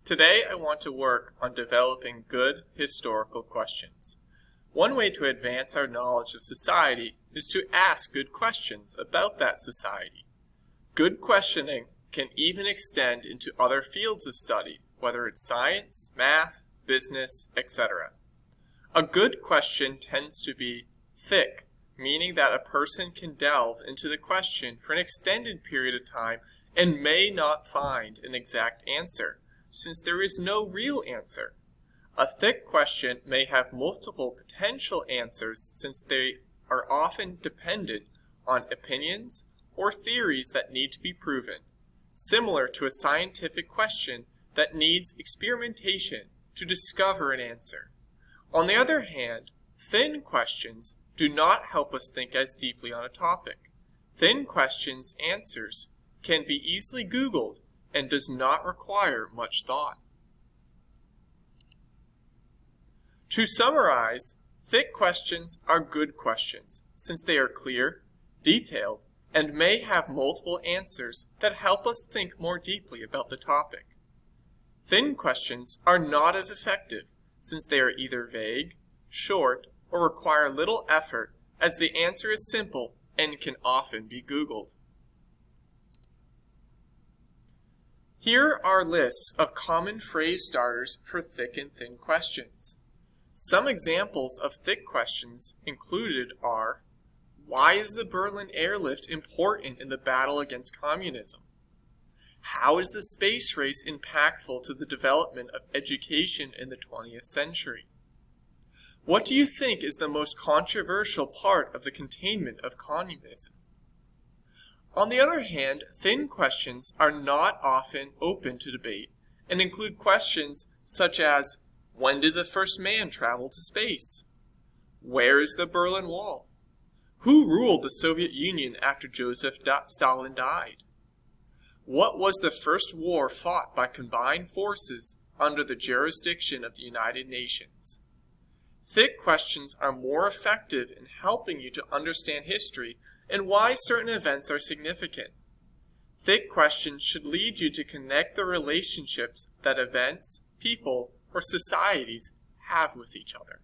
Today I want to work on developing good historical questions. One way to advance our knowledge of society is to ask good questions about that society. Good questioning can even extend into other fields of study, whether it's science, math, business, etc. A good question tends to be thick, meaning that a person can delve into the question for an extended period of time and may not find an exact answer, since there is no real answer. A thick question may have multiple potential answers, since they are often dependent on opinions or theories that need to be proven, similar to a scientific question that needs experimentation to discover an answer. On the other hand, thin questions do not help us think as deeply on a topic. Thin questions' answers can be easily Googled and does not require much thought. To summarize, thick questions are good questions, since they are clear, detailed, and may have multiple answers that help us think more deeply about the topic. Thin questions are not as effective, since they are either vague, short, or require little effort, as the answer is simple and can often be Googled. Here are lists of common phrase starters for thick and thin questions. Some examples of thick questions included are: why is the Berlin airlift important in the battle against communism? How is the space race impactful to the development of education in the 20th century? What do you think is the most controversial part of the containment of communism? On the other hand, thin questions are not often open to debate and include questions such as: when did the first man travel to space? Where is the Berlin Wall? Who ruled the Soviet Union after Joseph Stalin died? What was the first war fought by combined forces under the jurisdiction of the United Nations? Thick questions are more effective in helping you to understand history and why certain events are significant. Thick questions should lead you to connect the relationships that events, people, or societies have with each other.